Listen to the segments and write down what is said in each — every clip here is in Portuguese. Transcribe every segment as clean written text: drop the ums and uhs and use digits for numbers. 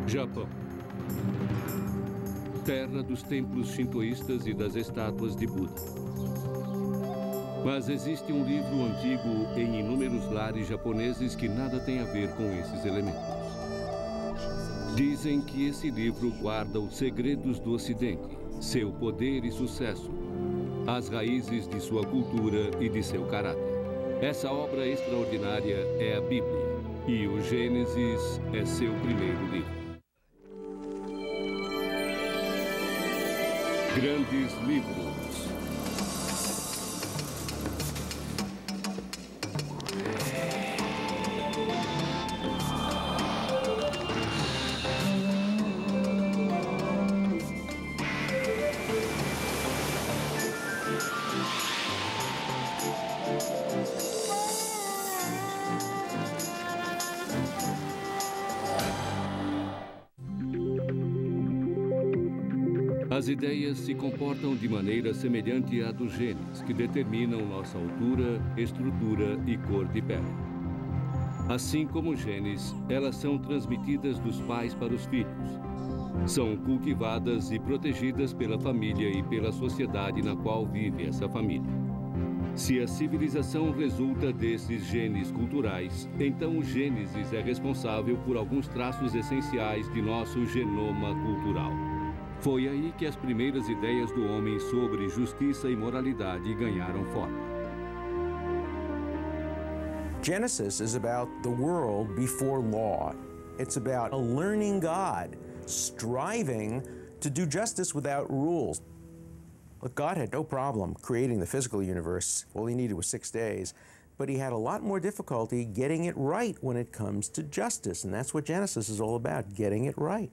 Japão. Terra dos templos shintoístas e das estátuas de Buda. Mas existe um livro antigo em inúmeros lares japoneses que nada tem a ver com esses elementos. Dizem que esse livro guarda os segredos do Ocidente, seu poder e sucesso, as raízes de sua cultura e de seu caráter. Essa obra extraordinária é a Bíblia, e o Gênesis é seu primeiro livro. Grandes livros. As ideias se comportam de maneira semelhante à dos genes, que determinam nossa altura, estrutura e cor de pele. Assim como os genes, elas são transmitidas dos pais para os filhos. São cultivadas e protegidas pela família e pela sociedade na qual vive essa família. Se a civilização resulta desses genes culturais, então o Gênesis é responsável por alguns traços essenciais de nosso genoma cultural. Foi aí que as primeiras ideias do homem sobre justiça e moralidade ganharam forma. Genesis is about the world before law. It's about a learning God, striving to do justice without rules. Look, God had no problem creating the physical universe. All he needed was 6 days. But he had a lot more difficulty getting it right when it comes to justice. And that's what Genesis is all about, getting it right.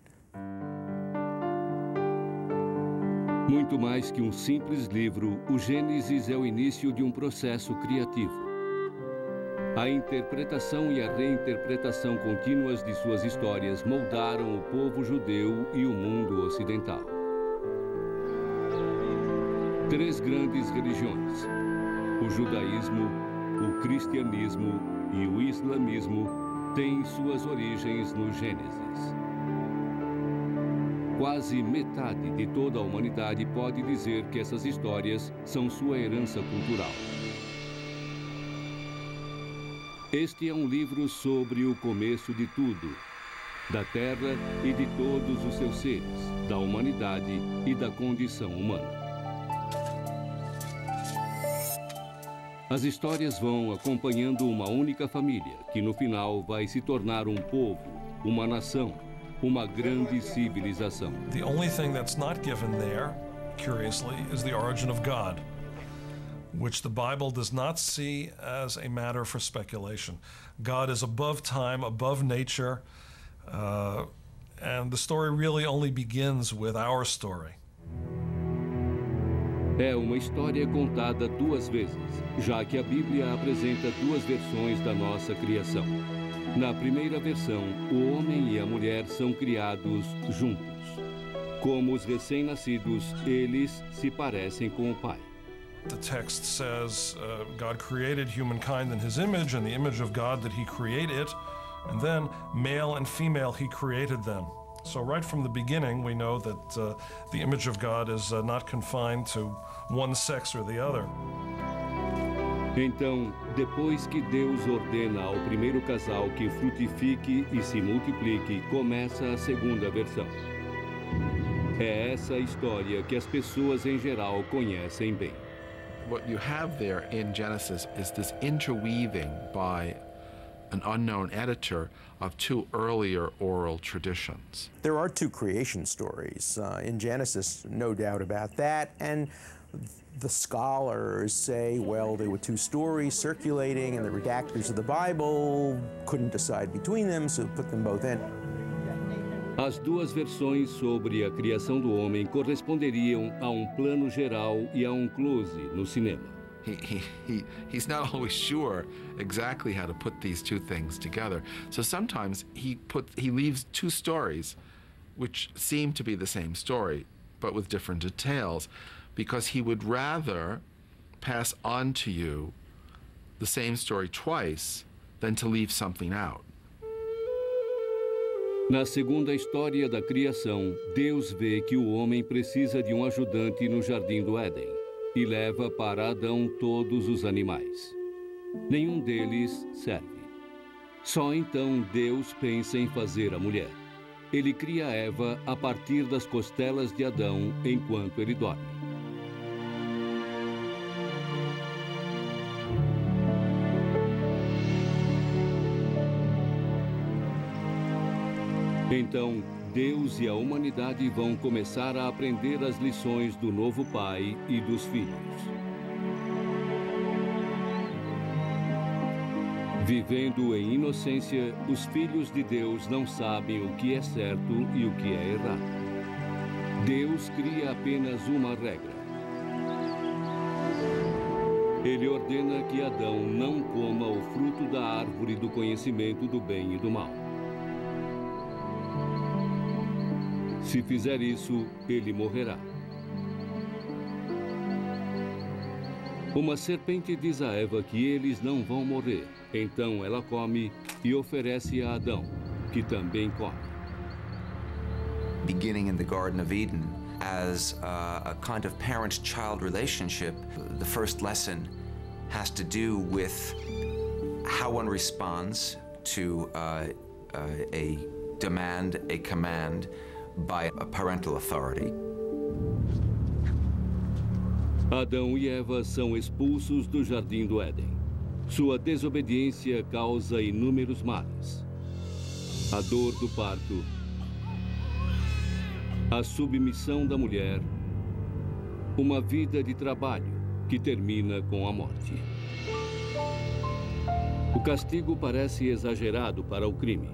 Muito mais que um simples livro, o Gênesis é o início de um processo criativo. A interpretação e a reinterpretação contínuas de suas histórias moldaram o povo judeu e o mundo ocidental. 3 grandes religiões, o judaísmo, o cristianismo e o islamismo, têm suas origens no Gênesis. Quase metade de toda a humanidade pode dizer que essas histórias são sua herança cultural. Este é um livro sobre o começo de tudo, da Terra e de todos os seus seres, da humanidade e da condição humana. As histórias vão acompanhando uma única família, que no final vai se tornar um povo, uma nação, uma grande civilização. The only thing that's not given there, curiously, is the origin of God, which the Bible does not see as a matter for speculation. God is above time, above nature, and the story really only begins with our story. É uma história contada 2 vezes, já que a Bíblia apresenta 2 versões da nossa criação. Na primeira versão, o homem e a mulher são criados juntos. Como os recém-nascidos, eles se parecem com o pai. The text says God created humankind in his image, and the image of God that he created, and then male and female he created them. So right from the beginning we know that the image of God is not confined to one sex or the other. Então, depois que Deus ordena ao primeiro casal que frutifique e se multiplique, começa a segunda versão. É essa a história que as pessoas em geral conhecem bem. What you have there in Genesis is this interweaving by an unknown editor of 2 earlier oral traditions. There are 2 creation stories in Genesis, no doubt about that, and the scholars say, well, there were 2 stories circulating, and the redactors of the Bible couldn't decide between them, so put them both in. As 2 versões sobre a criação do homem corresponderiam a um plano geral e a um close no cinema. He's not always sure exactly how to put these 2 things together. So sometimes he leaves 2 stories which seem to be the same story, but with different details, because he would rather pass on to you the same story twice than to leave something out. Na segunda história da criação, Deus vê que o homem precisa de um ajudante no jardim do Éden e leva para Adão todos os animais. Nenhum deles serve. Só então Deus pensa em fazer a mulher. Ele cria Eva a partir das costelas de Adão enquanto ele dorme. Então, Deus e a humanidade vão começar a aprender as lições do novo pai e dos filhos. Vivendo em inocência, os filhos de Deus não sabem o que é certo e o que é errado. Deus cria apenas uma regra. Ele ordena que Adão não coma o fruto da árvore do conhecimento do bem e do mal. Se fizer isso, ele morrerá. Uma serpente diz a Eva que eles não vão morrer. Então ela come e oferece a Adão, que também come. Beginning in the Garden of Eden as a kind of parent-child relationship, the first lesson has to do with how one responds to a demand, a command by a parental authority. Adão e Eva são expulsos do jardim do Éden. Sua desobediência causa inúmeros males. A dor do parto, a submissão da mulher, uma vida de trabalho que termina com a morte. O castigo parece exagerado para o crime.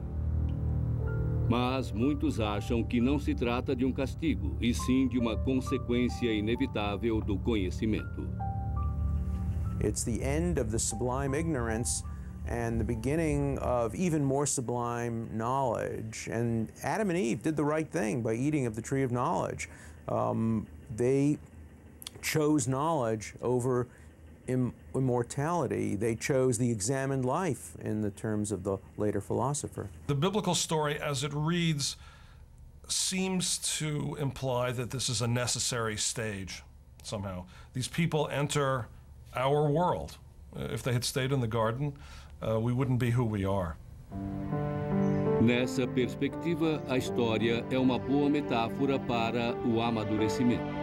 Mas muitos acham que não se trata de um castigo, e sim de uma consequência inevitável do conhecimento. It's the end of the sublime ignorance and the beginning of even more sublime knowledge. And Adam and Eve did the right thing by eating of the tree of knowledge. They chose knowledge over immortality. They chose the examined life in the terms of the later philosopher. The biblical story as it reads seems to imply that this is a necessary stage somehow. These people enter our world. If they had stayed in the garden, we wouldn't be who we are. Nessa perspectiva, a história é uma boa metáfora para o amadurecimento.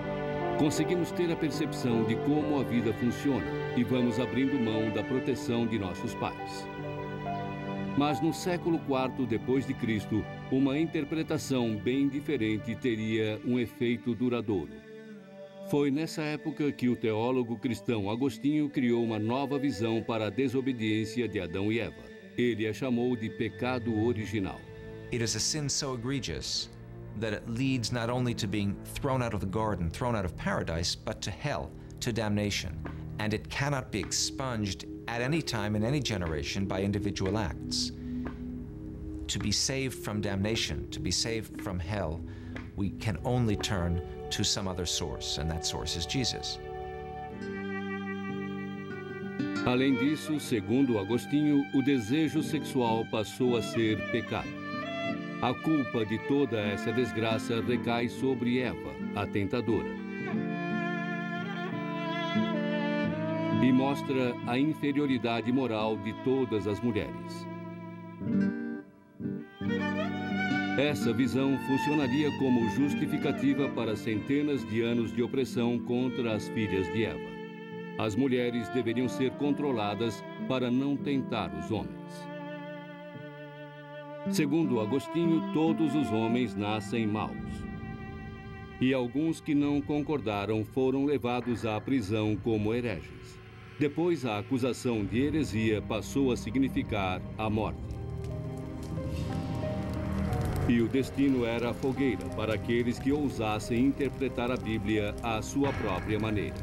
Conseguimos ter a percepção de como a vida funciona e vamos abrindo mão da proteção de nossos pais. Mas no século IV depois de Cristo, uma interpretação bem diferente teria um efeito duradouro. Foi nessa época que o teólogo cristão Agostinho criou uma nova visão para a desobediência de Adão e Eva. Ele a chamou de pecado original. It is a sin so egregious that it leads not only to being thrown out of the garden, thrown out of paradise, but to hell, to damnation. And it cannot be expunged at any time in any generation by individual acts. To be saved from damnation, to be saved from hell, we can only turn to some other source, and that source is Jesus. Além disso, segundo Agostinho, o desejo sexual passou a ser pecado. A culpa de toda essa desgraça recai sobre Eva, a tentadora. E mostra a inferioridade moral de todas as mulheres. Essa visão funcionaria como justificativa para centenas de anos de opressão contra as filhas de Eva. As mulheres deveriam ser controladas para não tentar os homens. Segundo Agostinho, todos os homens nascem maus. E alguns que não concordaram foram levados à prisão como hereges. Depois, a acusação de heresia passou a significar a morte. E o destino era a fogueira para aqueles que ousassem interpretar a Bíblia à sua própria maneira.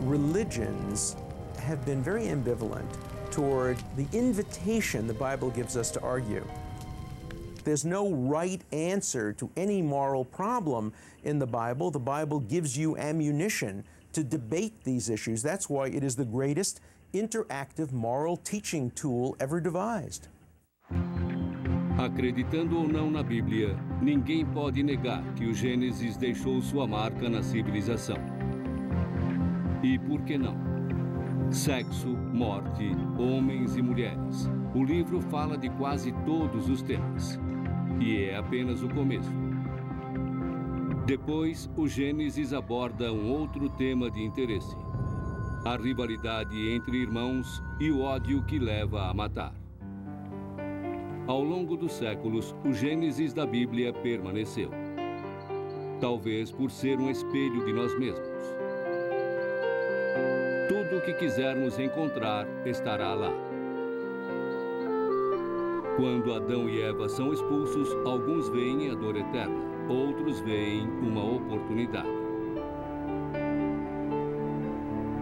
Religions have been very ambivalent toward the invitation the Bible gives us to argue. There's no right answer to any moral problem in the Bible. The Bible gives you ammunition to debate these issues. That's why it is the greatest interactive moral teaching tool ever devised. Acreditando ou não na Bíblia, ninguém pode negar que o Gênesis deixou sua marca na civilização. E por que não? Sexo, morte, homens e mulheres. O livro fala de quase todos os temas. E é apenas o começo. Depois, o Gênesis aborda um outro tema de interesse: a rivalidade entre irmãos e o ódio que leva a matar. Ao longo dos séculos, o Gênesis da Bíblia permaneceu. Talvez por ser um espelho de nós mesmos. Tudo o que quisermos encontrar estará lá. Quando Adão e Eva são expulsos, alguns veem a dor eterna, outros veem uma oportunidade.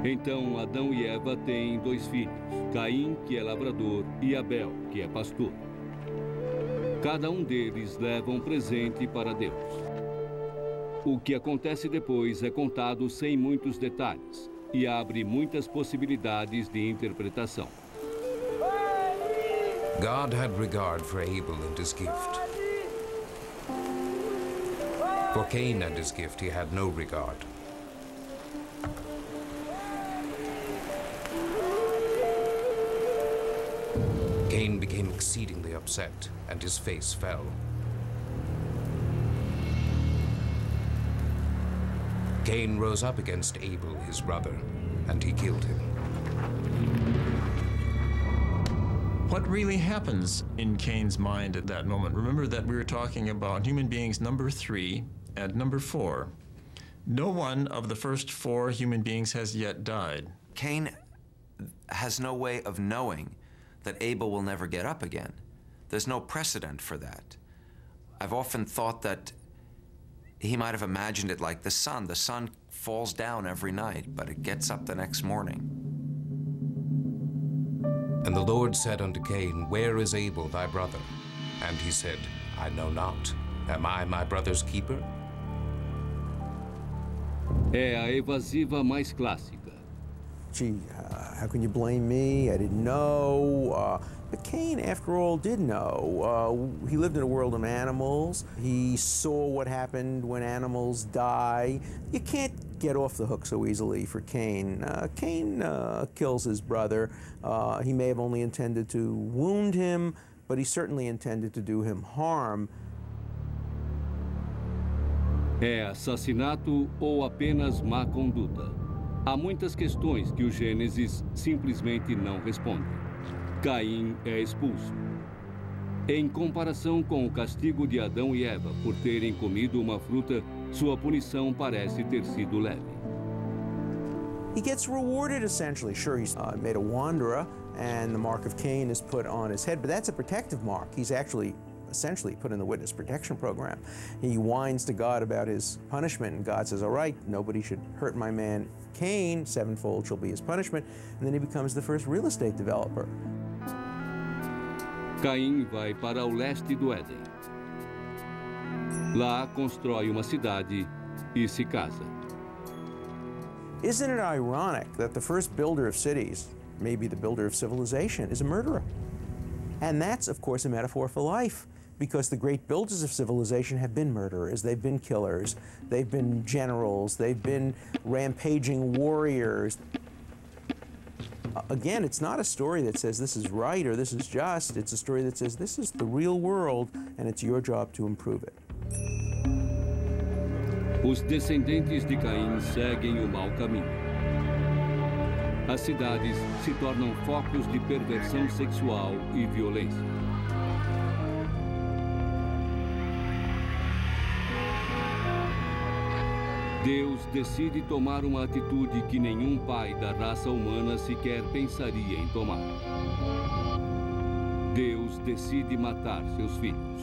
Então Adão e Eva têm 2 filhos, Caim, que é lavrador, e Abel, que é pastor. Cada um deles leva um presente para Deus. O que acontece depois é contado sem muitos detalhes e abre muitas possibilidades de interpretação. God had regard for Abel and his gift. For Cain and his gift he had no regard. Cain became exceedingly upset, and his face fell. Cain rose up against Abel, his brother, and he killed him. What really happens in Cain's mind at that moment? Remember that we were talking about human beings number 3 and number 4. No one of the first 4 human beings has yet died. Cain has no way of knowing that Abel will never get up again. There's no precedent for that. I've often thought that he might have imagined it like the sun. The sun falls down every night, but it gets up the next morning. And the Lord said unto Cain, Where is Abel thy brother? And he said, I know not. Am I my brother's keeper? É a evasiva mais clássica. Gee, how can you blame me? I didn't know. But Cain, after all, did know. He lived in a world of animals. He saw what happened when animals die. You can't get off the hook so easily for Cain. Cain kills his brother. He may have only intended to wound him, but he certainly intended to do him harm. É assassinato ou apenas má conduta? Há muitas questões que o Gênesis simplesmente não responde. Caim é expulso. Em comparação com o castigo de Adão e Eva por terem comido uma fruta, sua punição parece ter sido leve. He gets rewarded, essentially. Sure, he's made a wanderer, and the mark of Cain is put on his head, but that's a protective mark. He's actually essentially put in the witness protection program. He whines to God about his punishment, and God says, all right, nobody should hurt my man Cain, 7-fold shall be his punishment, and then he becomes the first real estate developer. Caim vai para o leste do Éden. Lá constrói uma cidade e se casa. Isn't it ironic that the first builder of cities, maybe the builder of civilization, is a murderer? And that's, of course, a metaphor for life, because the great builders of civilization have been murderers, they've been killers, they've been generals, they've been rampaging warriors. Again, it's not a story that says this is right or this is just, it's a story that says this is the real world and it's your job to improve it. Os descendentes de Caim seguem o mau caminho. As cidades se tornam focos de perversão sexual e violência. Deus decide tomar uma atitude que nenhum pai da raça humana sequer pensaria em tomar. Deus decide matar seus filhos.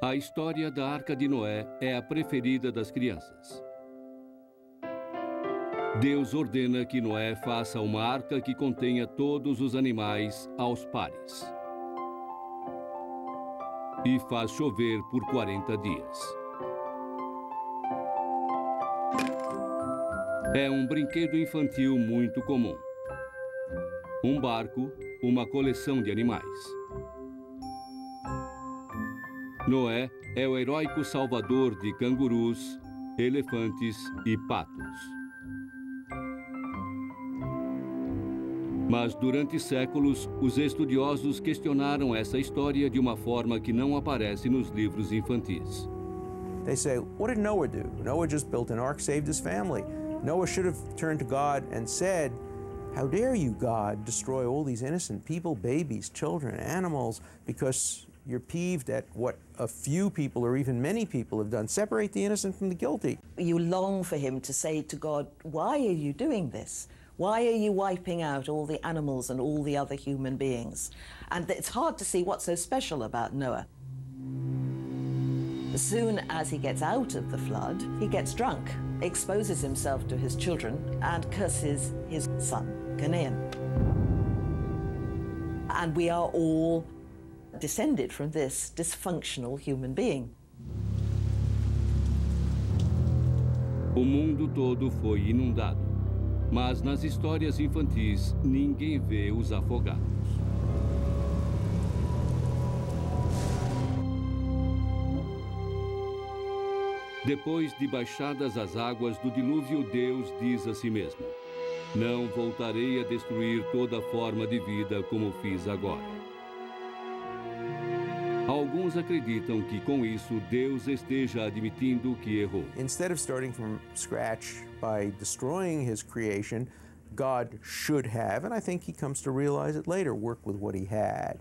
A história da Arca de Noé é a preferida das crianças. Deus ordena que Noé faça uma arca que contenha todos os animais aos pares. E faz chover por 40 dias. É um brinquedo infantil muito comum. Um barco, uma coleção de animais. Noé é o heróico salvador de cangurus, elefantes e patos. Mas durante séculos, os estudiosos questionaram essa história de uma forma que não aparece nos livros infantis. They say, what did Noah do? Noah just built an ark, saved his family. Noah should have turned to God and said, how dare you, God, destroy all these innocent people, babies, children, animals, because you're peeved at what a few people or even many people have done. Separate the innocent from the guilty. You long for him to say to God, why are you doing this? Why are you wiping out all the animals and all the other human beings? And it's hard to see what's so special about Noah. As soon as he gets out of the flood, he gets drunk, exposes himself to his children, and curses his son, Canaan. And we are all descended from this dysfunctional human being. O mundo todo foi inundado, mas nas histórias infantis ninguém vê os afogados. Depois de baixadas as águas do dilúvio, Deus diz a si mesmo: não voltarei a destruir toda forma de vida como fiz agora. Alguns acreditam que com isso Deus esteja admitindo que errou. Instead of starting from scratch by destroying his creation, God should have, and I think he comes to realize it later, work with what he had.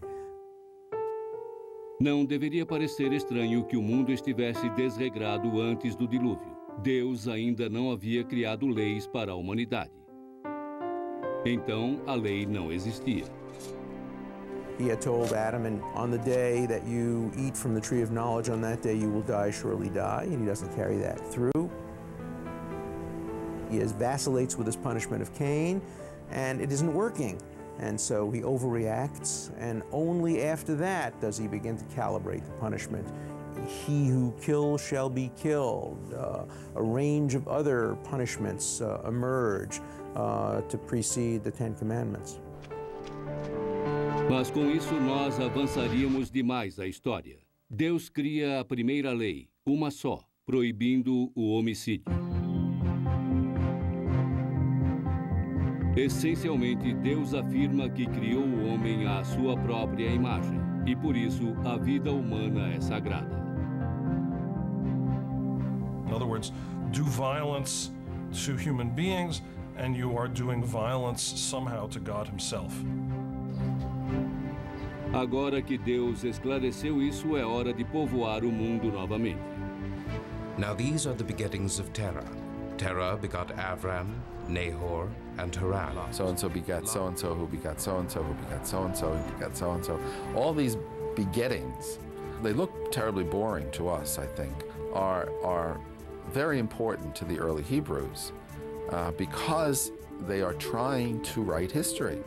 Não deveria parecer estranho que o mundo estivesse desregrado antes do dilúvio. Deus ainda não havia criado leis para a humanidade. Então, a lei não existia. He had told Adam, and on the day that you eat from the tree of knowledge, on that day you will die, surely die, and he doesn't carry that through. He vacillates with his punishment of Cain, and it isn't working. And so he overreacts, and only after that does he begin to calibrate the punishment. He who kills shall be killed. A range of other punishments emerge to precede the Ten Commandments. Mas com isso nós avançaríamos demais a história. Deus cria a primeira lei, uma só, proibindo o homicídio. Essencialmente, Deus afirma que criou o homem à sua própria imagem, e por isso a vida humana é sagrada. In other words, do violence to human beings, and you are doing violence somehow to God himself. Agora que Deus esclareceu isso, é hora de povoar o mundo novamente. Now these are the begettings of Terah. Terah begot Avram, Nahor, and Haran. So-and-so begat so-and-so, who begat so-and-so, who begat so-and-so, who begat so-and-so. All these begettings, they look terribly boring to us, I think, are very important to the early Hebrews because they are trying to write history.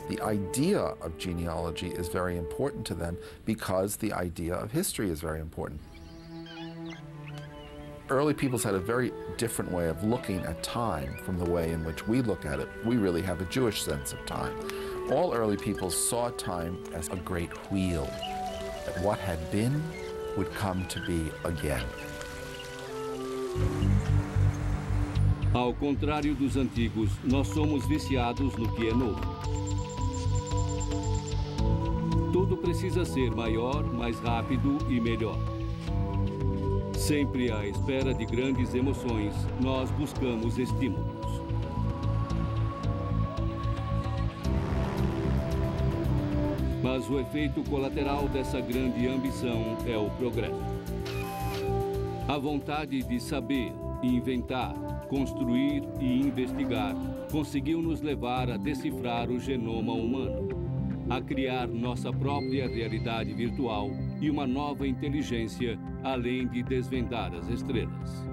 The idea of genealogy is very important to them because the idea of history is very important. Early peoples had a very different way of looking at time from the way in which we look at it. We really have a Jewish sense of time. All early peoples saw time as a great wheel, that what had been would come to be again. Ao contrário dos antigos, nós somos viciados no que é novo. Tudo precisa ser maior, mais rápido e melhor. Sempre à espera de grandes emoções, nós buscamos estímulos. Mas o efeito colateral dessa grande ambição é o progresso. A vontade de saber, inventar, construir e investigar conseguiu nos levar a decifrar o genoma humano, a criar nossa própria realidade virtual e uma nova inteligência, além de desvendar as estrelas.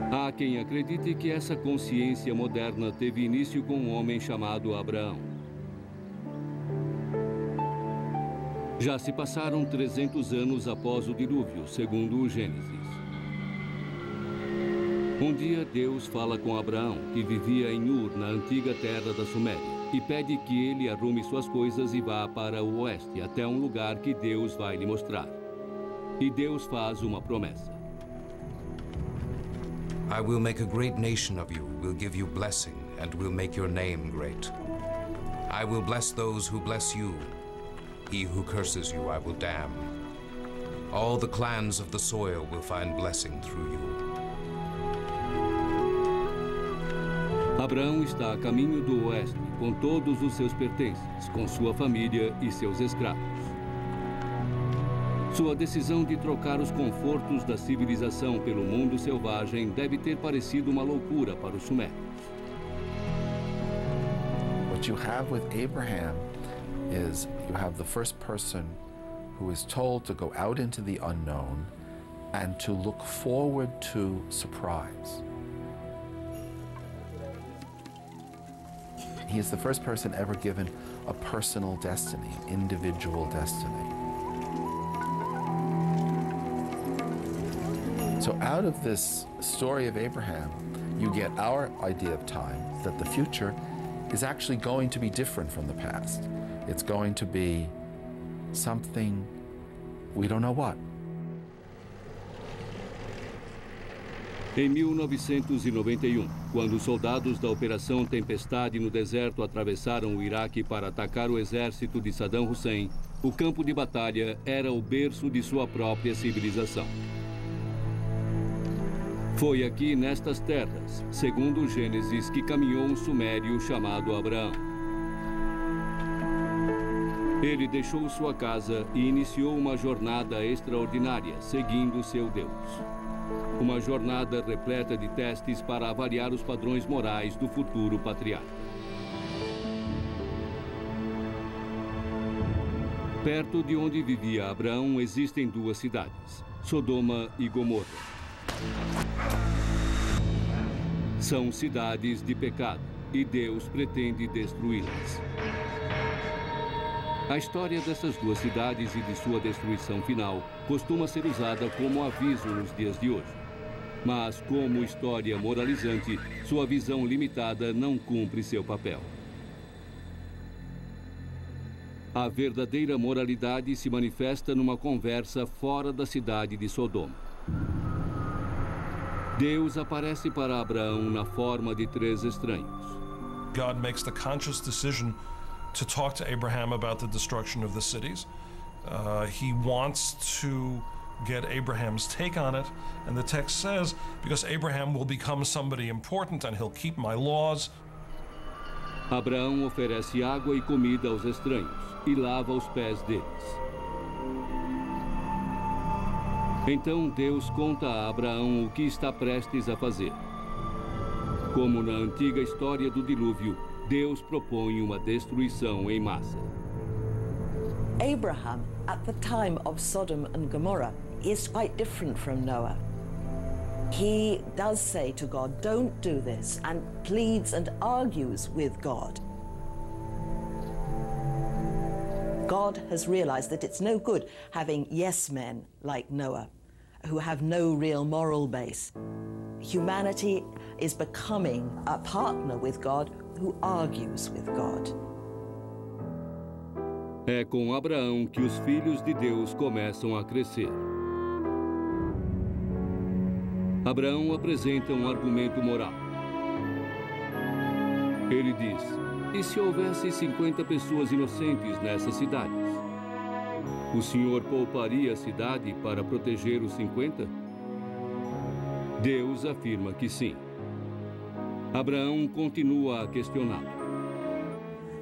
Há quem acredite que essa consciência moderna teve início com um homem chamado Abraão. Já se passaram 300 anos após o dilúvio, segundo o Gênesis. Um dia Deus fala com Abraão, que vivia em Ur, na antiga terra da Suméria, e pede que ele arrume suas coisas e vá para o oeste, até um lugar que Deus vai lhe mostrar. E Deus faz uma promessa. I will make a great nation of you, will give you blessing, and will make your name great. I will bless those who bless you. He who curses you I will damn. All the clans of the soil will find blessing through you. Abraão está a caminho do oeste, com todos os seus pertences, com sua família e seus escravos. Sua decisão de trocar os confortos da civilização pelo mundo selvagem deve ter parecido uma loucura para os sumérios. What you have with Abraham is you have the first person who is told to go out into the unknown and to look forward to surprise. He is the first person ever given a personal destiny, individual destiny. So out of this story of Abraham, you get our idea of time, that the future is actually going to be different from the past. It's going to be something we don't know what. Em 1991, quando os soldados da Operação Tempestade no deserto atravessaram o Iraque para atacar o exército de Saddam Hussein, o campo de batalha era o berço de sua própria civilização. Foi aqui nestas terras, segundo Gênesis, que caminhou um sumério chamado Abraão. Ele deixou sua casa e iniciou uma jornada extraordinária, seguindo seu Deus. Uma jornada repleta de testes para avaliar os padrões morais do futuro patriarca. Perto de onde vivia Abraão existem duas cidades, Sodoma e Gomorra. São cidades de pecado e Deus pretende destruí-las. A história dessas duas cidades e de sua destruição final costuma ser usada como aviso nos dias de hoje. Mas, como história moralizante, sua visão limitada não cumpre seu papel. A verdadeira moralidade se manifesta numa conversa fora da cidade de Sodoma. Deus aparece para Abraão na forma de três estranhos. God makes the conscious decision to talk to Abraham about the destruction of the cities. He wants to get Abraham's take on it, and the text says, because Abraham will become somebody important and he'll keep my laws. Abraão oferece água e comida aos estranhos e lava os pés deles. Então Deus conta a Abraão o que está prestes a fazer. Como na antiga história do dilúvio, Deus propõe uma destruição em massa. Abraham, at the time of Sodom and Gomorrah, is quite different from Noah. He does say to God, don't do this, and pleads and argues with God. God has realized that it's no good having yes men like Noah, who have no real moral base. Humanity is becoming a partner with God who argues with God. É com Abraão que os filhos de Deus começam a crescer. Abraão apresenta um argumento moral. Ele diz: e se houvesse 50 pessoas inocentes nessas cidades? O Senhor pouparia a cidade para proteger os 50? Deus afirma que sim. Abraão continua a questioná-lo.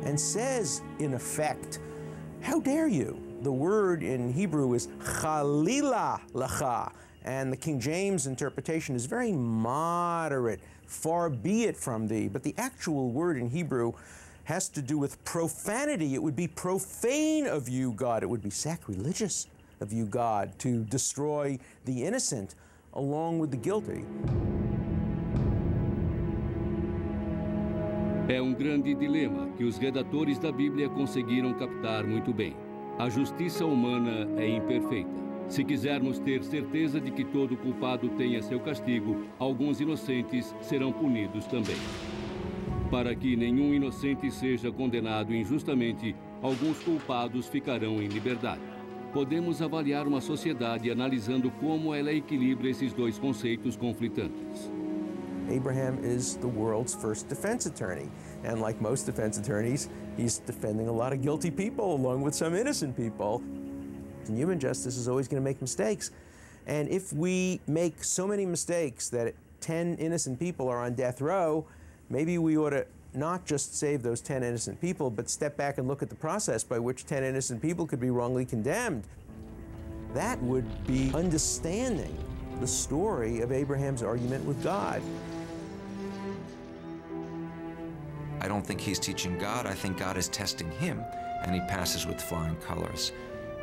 And says, in effect, how dare you? The word in Hebrew is chalila lacha, and the King James interpretation is very moderate. Far be it from thee. But the actual word in Hebrew has to do with profanity. It would be profane of you, God. It would be sacrilegious of you, God, to destroy the innocent along with the guilty. É um grande dilema que os redatores da Bíblia conseguiram captar muito bem. A justiça humana é imperfeita. Se quisermos ter certeza de que todo culpado tenha seu castigo, alguns inocentes serão punidos também. Para que nenhum inocente seja condenado injustamente, alguns culpados ficarão em liberdade. Podemos avaliar uma sociedade analisando como ela equilibra esses dois conceitos conflitantes. Abraham is the world's first defense attorney. And like most defense attorneys, he's defending a lot of guilty people along with some innocent people. And human justice is always going to make mistakes. And if we make so many mistakes that 10 innocent people are on death row, maybe we ought to not just save those 10 innocent people, but step back and look at the process by which 10 innocent people could be wrongly condemned. That would be understanding the story of Abraham's argument with God. I don't think he's teaching God. I think God is testing him, and he passes with flying colors.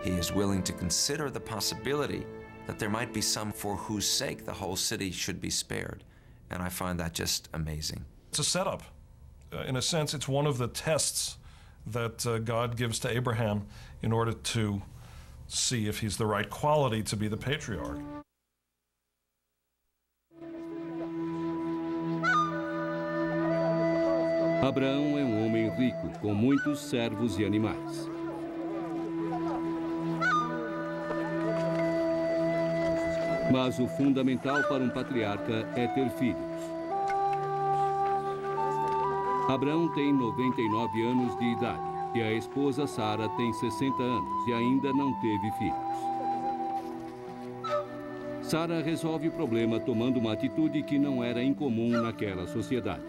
He is willing to consider the possibility that there might be some for whose sake the whole city should be spared. And I find that just amazing. It's a setup. In a sense, it's one of the tests that God gives to Abraham in order to see if he's the right quality to be the patriarch. Abraão é um homem rico, com muitos servos e animais. Mas o fundamental para um patriarca é ter filhos. Abraão tem 99 anos de idade e a esposa Sara tem 60 anos e ainda não teve filhos. Sara resolve o problema tomando uma atitude que não era incomum naquela sociedade.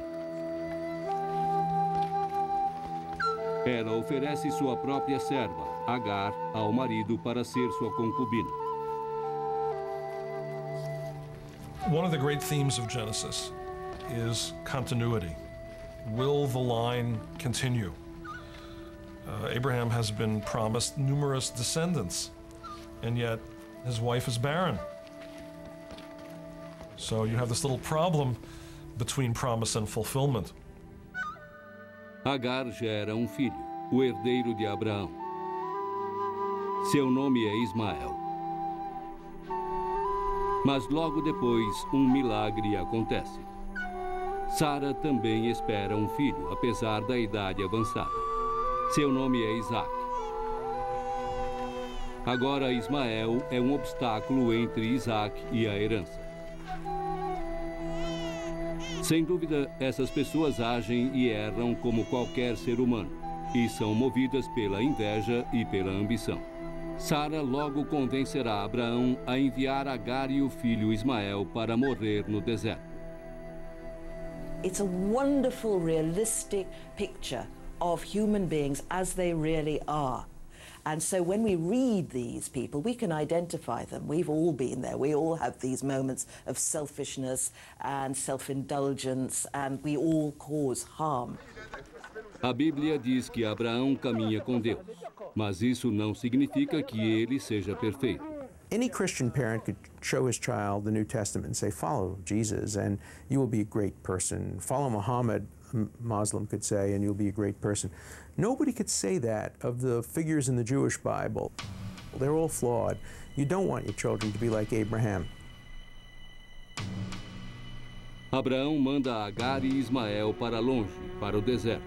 Ela oferece sua própria serva, Agar, ao marido para ser sua concubina. One of the great themes of Genesis is continuity. Will the line continue? Abraham has been promised numerous descendants, and yet his wife is barren. So you have this little problem between promise and fulfillment. Agar gera um filho, o herdeiro de Abraão. Seu nome é Ismael. Mas logo depois, um milagre acontece. Sara também espera um filho, apesar da idade avançada. Seu nome é Isaac. Agora, Ismael é um obstáculo entre Isaac e a herança. Sem dúvida, essas pessoas agem e erram como qualquer ser humano, e são movidas pela inveja e pela ambição. Sara logo convencerá Abraão a enviar Agar e o filho Ismael para morrer no deserto. It's a wonderful, realistic picture of human beings as they really are. And so when we read these people, we can identify them. We've all been there. We all have these moments of selfishness and self-indulgence, and we all cause harm. A Bíblia diz que Abraão caminha com Deus, mas isso não significa que ele seja perfeito. Any Christian parent could show his child the New Testament and say, follow Jesus and you will be a great person. Follow Muhammad, a Muslim could say, and you'll be a great person. Nobody could say that of the figures in the Jewish Bible. They're all flawed. You don't want your children to be like Abraham. Abraão manda Agar e Ismael para longe, para o deserto.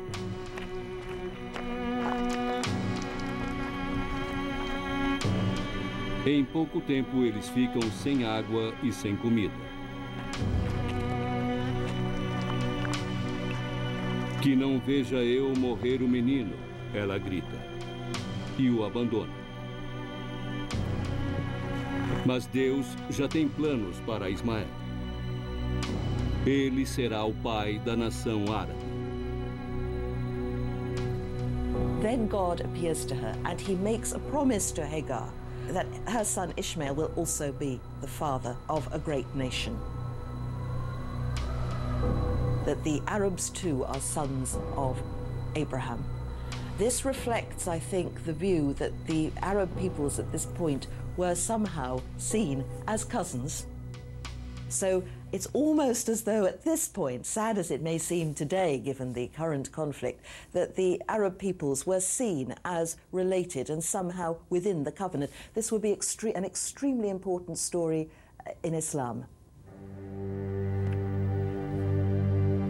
Em pouco tempo, eles ficam sem água e sem comida. Que não veja eu morrer o menino, ela grita, e o abandona. Mas Deus já tem planos para Ismael. Ele será o pai da nação árabe. Then God appears to her and he makes a promise to Hagar that her son Ishmael will also be the father of a great nation. That the Arabs too are sons of Abraham. This reflects, I think, the view that the Arab peoples at this point were somehow seen as cousins. So it's almost as though at this point, sad as it may seem today, given the current conflict, that the Arab peoples were seen as related and somehow within the covenant. This would be an extremely important story in Islam.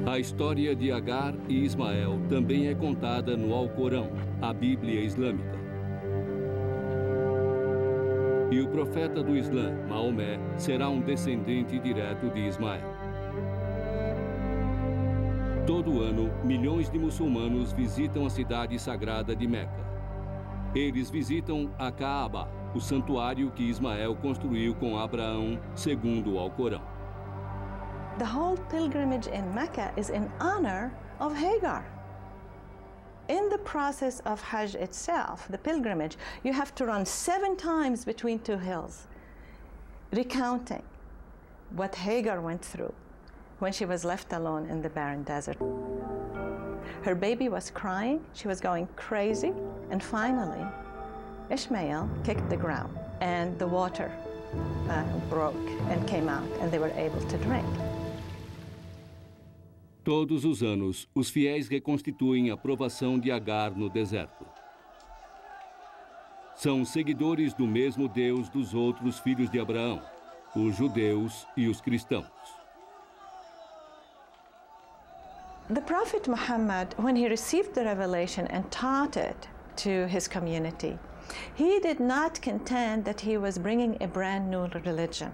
A história de Agar e Ismael também é contada no Alcorão, a Bíblia Islâmica. E o profeta do Islã, Maomé, será um descendente direto de Ismael. Todo ano, milhões de muçulmanos visitam a cidade sagrada de Meca. Eles visitam a Kaaba, o santuário que Ismael construiu com Abraão, segundo o Alcorão. The whole pilgrimage in Mecca is in honor of Hagar. In the process of Hajj itself, the pilgrimage, you have to run 7 times between 2 hills, recounting what Hagar went through when she was left alone in the barren desert. Her baby was crying, she was going crazy, and finally, Ishmael kicked the ground, and the water broke and came out, and they were able to drink. Todos os anos, os fiéis reconstituem a provação de Agar no deserto. São seguidores do mesmo Deus dos outros filhos de Abraão, os judeus e os cristãos. The Prophet Muhammad, when he received the revelation and taught it to his community, he did not contend that he was bringing a brand new religion.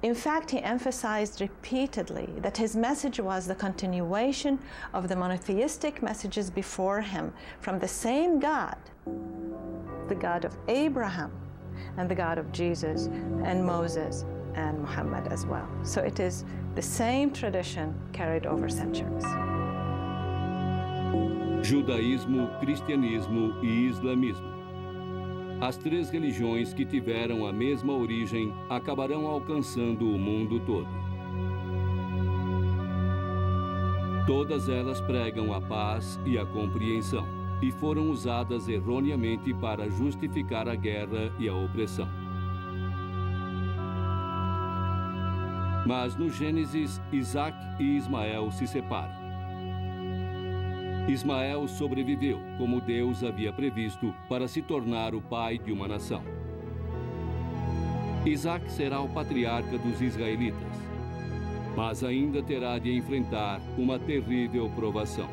In fact, he emphasized repeatedly that his message was the continuation of the monotheistic messages before him from the same God, the God of Abraham, and the God of Jesus, and Moses, and Muhammad as well. So it is the same tradition carried over centuries. Judaísmo, cristianismo e islamismo. As 3 religiões que tiveram a mesma origem acabarão alcançando o mundo todo. Todas elas pregam a paz e a compreensão e foram usadas erroneamente para justificar a guerra e a opressão. Mas no Gênesis, Isaac e Ismael se separam. Ismael sobreviveu, como Deus havia previsto, para se tornar o pai de uma nação. Isaac será o patriarca dos israelitas, mas ainda terá de enfrentar uma terrível provação.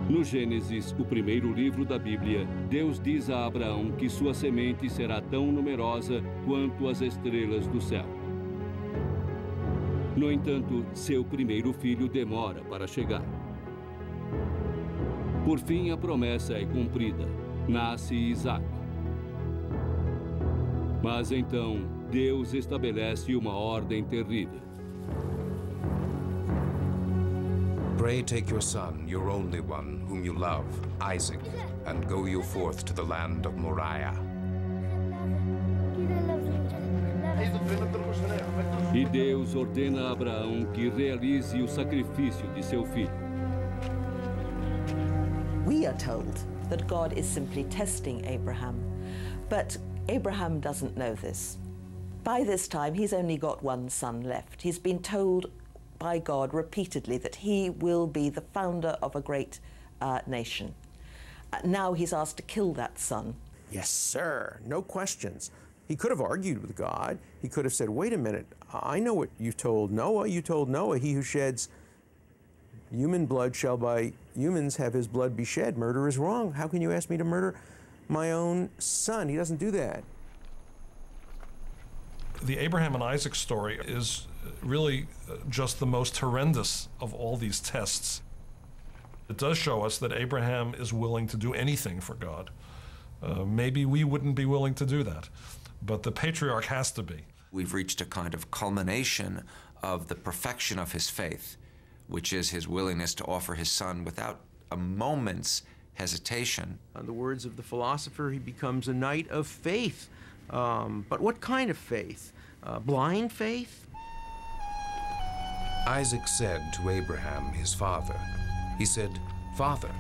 No Gênesis, o primeiro livro da Bíblia, Deus diz a Abraão que sua semente será tão numerosa quanto as estrelas do céu. No entanto, seu primeiro filho demora para chegar. Por fim, a promessa é cumprida. Nasce Isaac. Mas então, Deus estabelece uma ordem terrível. Pray, take your son, your only one, whom you love, Isaac, and go you forth to the land of Moriah. E Deus ordena a Abraão que realize o sacrifício de seu filho. We are told that God is simply testing Abraham, but Abraham doesn't know this. By this time, he's only got one son left. He's been told by God repeatedly that he will be the founder of a great nation. Now he's asked to kill that son. Yes, sir. No questions. He could have argued with God. He could have said, wait a minute, I know what you told Noah. You told Noah, he who sheds human blood shall by humans have his blood be shed. Murder is wrong. How can you ask me to murder my own son? He doesn't do that. The Abraham and Isaac story is really just the most horrendous of all these tests. It does show us that Abraham is willing to do anything for God. Maybe we wouldn't be willing to do that, but the patriarch has to be. We've reached a kind of culmination of the perfection of his faith, which is his willingness to offer his son without a moment's hesitation. In the words of the philosopher, he becomes a knight of faith. But what kind of faith? Blind faith? Isaac said to Abraham, his father, he said, "Father."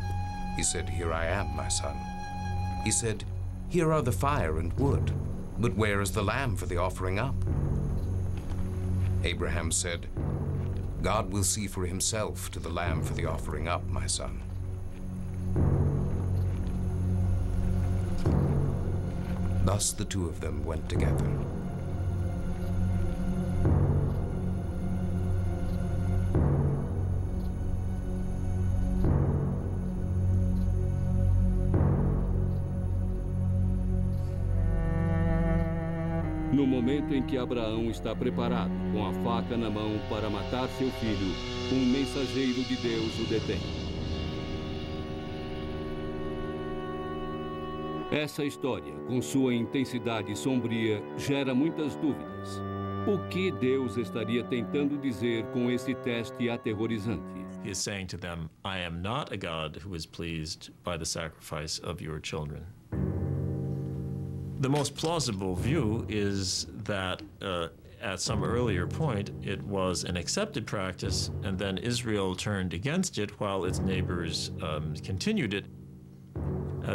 He said, "Here I am, my son." He said, "Here are the fire and wood. But where is the lamb for the offering up? Abraham said, God will see for himself to the lamb for the offering up, my son. Thus the two of them went together. No momento em que Abraão está preparado, com a faca na mão para matar seu filho, um mensageiro de Deus o detém. Essa história, com sua intensidade sombria, gera muitas dúvidas. O que Deus estaria tentando dizer com esse teste aterrorizante? He is saying to them, I am not a God who is pleased by the sacrifice of your children. The most plausible view is that at some earlier point, it was an accepted practice, and then Israel turned against it while its neighbors continued it.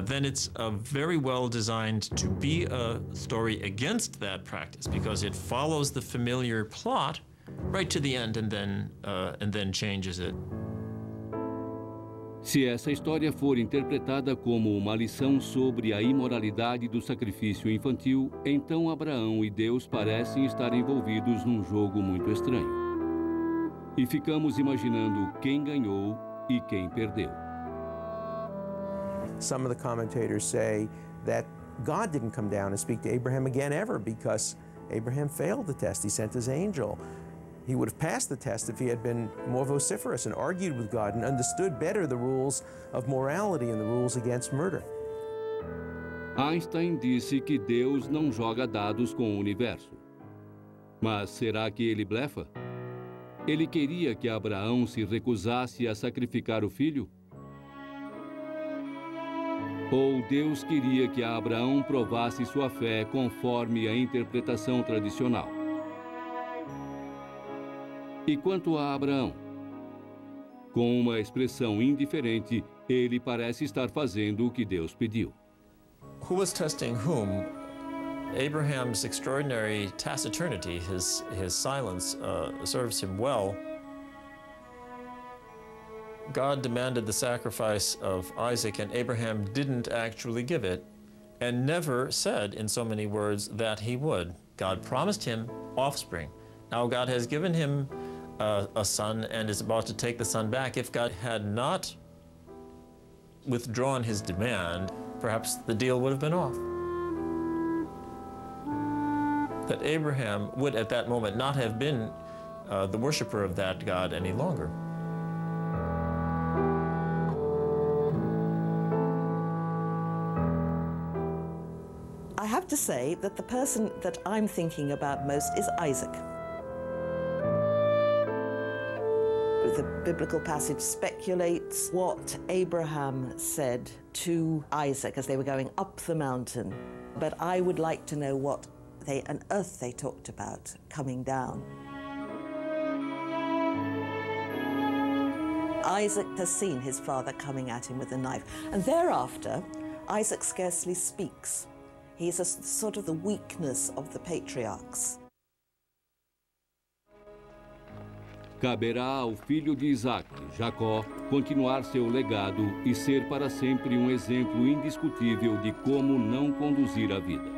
Then it's very well designed to be a story against that practice because it follows the familiar plot right to the end and then changes it. Se essa história for interpretada como uma lição sobre a imoralidade do sacrifício infantil, então Abraão e Deus parecem estar envolvidos num jogo muito estranho. E ficamos imaginando quem ganhou e quem perdeu. Some of the commentators say that God didn't come down and speak to Abraham again ever because Abraham failed the test. He sent his angel. He would have passed the test if he had been more vociferous and argued with God and understood better the rules of morality and the rules against murder. Einstein disse que Deus não joga dados com o universo. Mas será que ele blefa? Ele queria que Abraão se recusasse a sacrificar o filho? Ou Deus queria que Abraão provasse sua fé conforme a interpretação tradicional? E quanto a Abraão? Com uma expressão indiferente, ele parece estar fazendo o que Deus pediu. Who was testing whom? Abraham's extraordinary taciturnity, his silence, serves him well. God demanded the sacrifice of Isaac, and Abraham didn't actually give it, and never said in so many words that he would. God promised him offspring. Now God has given him a son and is about to take the son back. If God had not withdrawn his demand, perhaps the deal would have been off. That Abraham would at that moment not have been the worshiper of that God any longer. I have to say that the person that I'm thinking about most is Isaac. The biblical passage speculates what Abraham said to Isaac as they were going up the mountain. But I would like to know what on earth they talked about coming down. Isaac has seen his father coming at him with a knife, and thereafter, Isaac scarcely speaks. He's a sort of the weakness of the patriarchs. Caberá ao filho de Isaac, Jacó, continuar seu legado e ser para sempre um exemplo indiscutível de como não conduzir a vida.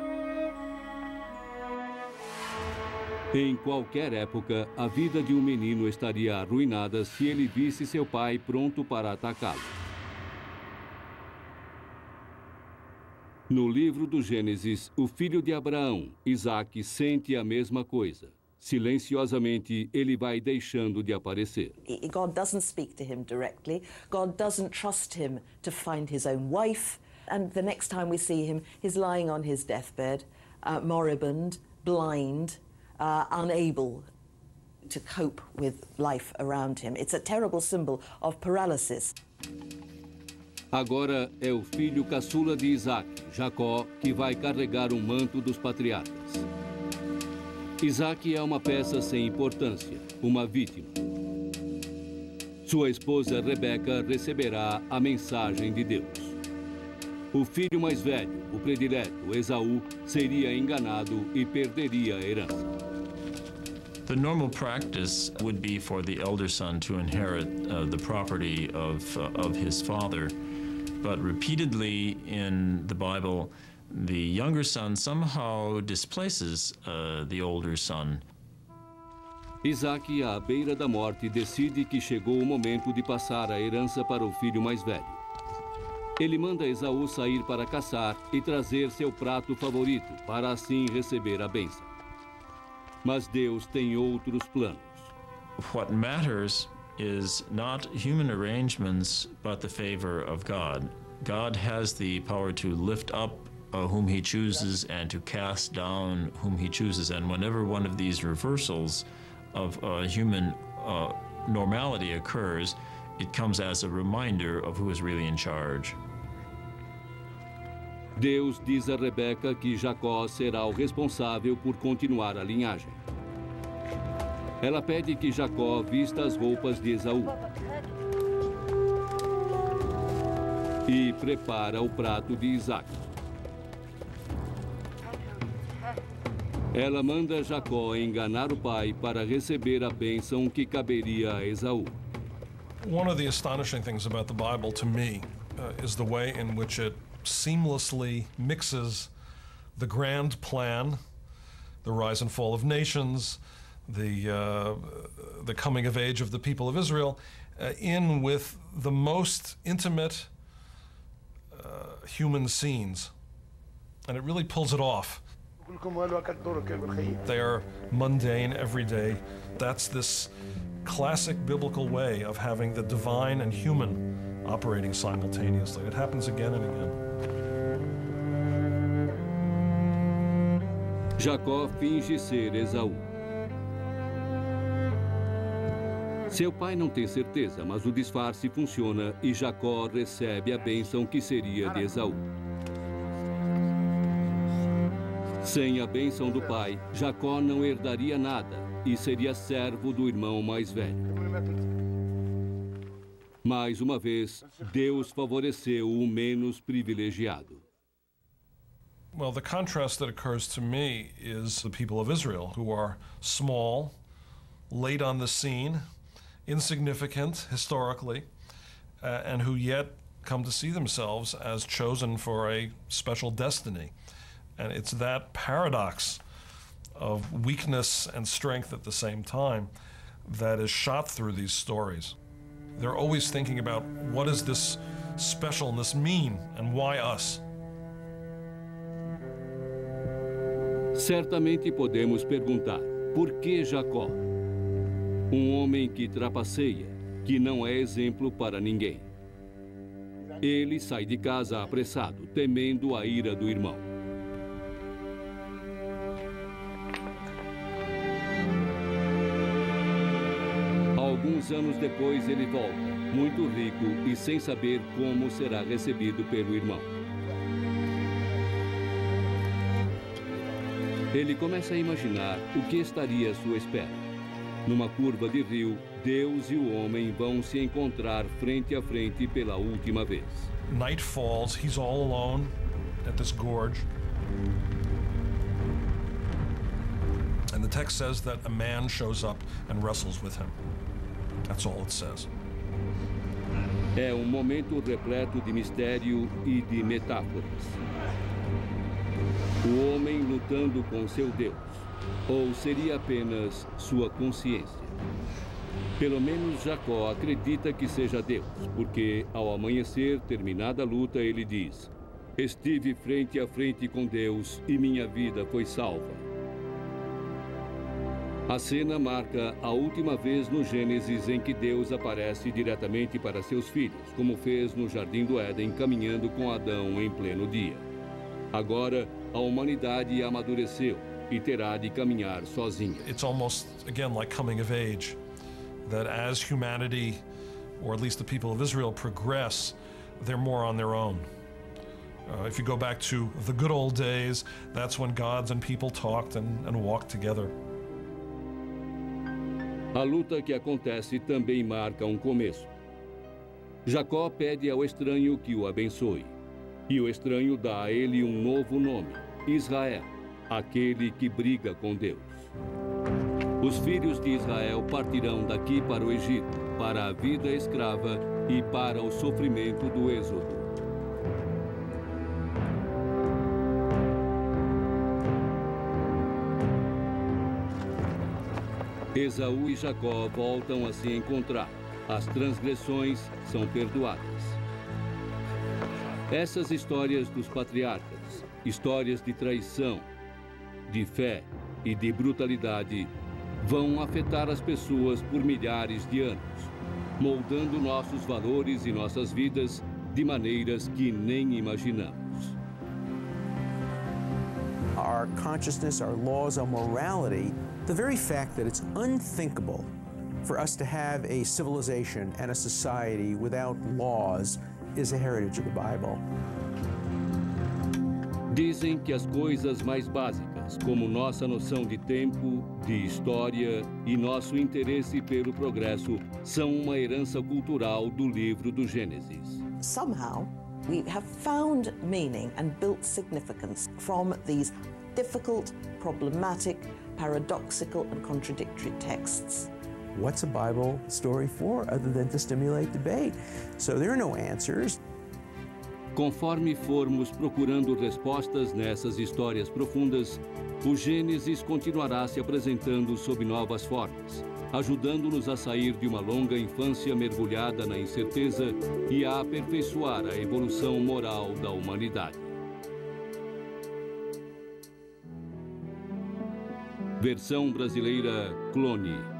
Em qualquer época, a vida de um menino estaria arruinada se ele visse seu pai pronto para atacá-lo. No livro do Gênesis, o filho de Abraão, Isaac, sente a mesma coisa. Silenciosamente, ele vai deixando de aparecer. God doesn't speak to him directly. God doesn't trust him to find his own wife. And the next time we see him, he's lying on his deathbed, moribund, blind, unable to cope with life around him. It's a terrible symbol of paralysis. Agora é o filho caçula de Isaac, Jacó, que vai carregar o manto dos patriarcas. Isaac é uma peça sem importância, uma vítima. Sua esposa Rebeca receberá a mensagem de Deus. O filho mais velho, o predileto, Esaú, seria enganado e perderia a herança. The normal practice would be for the elder son to inherit the property of his father, but repeatedly in the Bible, the younger son somehow displaces the older son. Isaac, à beira da morte, decide que chegou o momento de passar a herança para o filho mais velho. Ele manda Esaú sair para caçar e trazer seu prato favorito, para assim receber a bênção. Mas Deus tem outros planos. What matters is not human arrangements, but the favor of God. God has the power to lift up whom he chooses and to cast down whom he chooses. And whenever one of these reversals of human normality occurs, it comes as a reminder of who is really in charge. Deus diz a Rebeca que Jacó será o responsável por continuar a linhagem. Ela pede que Jacó vista as roupas de Esaú e prepara o prato de Isaac. Ela manda Jacó enganar o pai para receber a bênção que caberia a Esaú. One of the astonishing things about the Bible to me is the way in which it seamlessly mixes the grand plan, the rise and fall of nations, the coming of age of the people of Israel, in with the most intimate human scenes. And it really pulls it off. They are mundane, everyday. That's this classic biblical way of having the divine and human operating simultaneously. It happens again and again. Jacó finge ser Esaú. Seu pai não tem certeza, mas o disfarce funciona e Jacó recebe a bênção que seria de Esaú. Sem a bênção do pai, Jacó não herdaria nada e seria servo do irmão mais velho. Mais uma vez, Deus favoreceu o menos privilegiado. Well, the contrast that occurs to me is the people of Israel, who are small, late on the scene, insignificant historically, and who yet come to see themselves as chosen for a special destiny. And it's that paradox of weakness and strength at the same time that is shot through these stories. They're always thinking about what does this specialness mean and why us? Certamente podemos perguntar, por que Jacó? Homem que trapaceia, que não é exemplo para ninguém. Ele sai de casa apressado, temendo a ira do irmão. Alguns anos depois ele volta, muito rico e sem saber como será recebido pelo irmão. Ele começa a imaginar o que estaria à sua espera. Numa curva de rio, Deus e o homem vão se encontrar frente a frente pela última vez. Night falls, he's all alone at this gorge. And the text says that a man shows up and wrestles with him. That's all it says. É um momento repleto de mistério e de metáforas. O homem lutando com seu Deus, ou seria apenas sua consciência? Pelo menos Jacó acredita que seja Deus, porque ao amanhecer, terminada a luta, ele diz: estive frente a frente com Deus e minha vida foi salva. A cena marca a última vez no Gênesis em que Deus aparece diretamente para seus filhos, como fez no Jardim do Éden, caminhando com Adão em pleno dia. Agora, a humanidade amadureceu e terá de caminhar sozinha. It's almost, again, like coming of age, that as humanity, or at least the people of Israel, progress, they're more on their own. If you go back to the good old days, that's when gods and people talked and walked together. A luta que acontece também marca um começo. Jacó pede ao estranho que o abençoe. E o estranho dá a ele um novo nome, Israel, aquele que briga com Deus. Os filhos de Israel partirão daqui para o Egito, para a vida escrava e para o sofrimento do êxodo. Esaú e Jacó voltam a se encontrar. As transgressões são perdoadas. Essas histórias dos patriarcas, histórias de traição, de fé e de brutalidade, vão afetar as pessoas por milhares de anos, moldando nossos valores e nossas vidas de maneiras que nem imaginamos. Our consciousness, our laws, our morality, the very fact that it's unthinkable for us to have a civilization and a society without laws is a heritage of the Bible. Dizem que as coisas mais básicas, como nossa noção de tempo, de história e nosso interesse pelo progresso, são uma herança cultural do livro do Gênesis. Somehow, we have found meaning and built significance from these difficult, problematic, paradoxical and contradictory texts. What's a Bible story for other than to stimulate debate? So there are no answers. Conforme formos procurando respostas nessas histórias profundas, o Gênesis continuará se apresentando sob novas formas, ajudando-nos a sair de uma longa infância mergulhada na incerteza e a aperfeiçoar a evolução moral da humanidade. Versão brasileira Clone.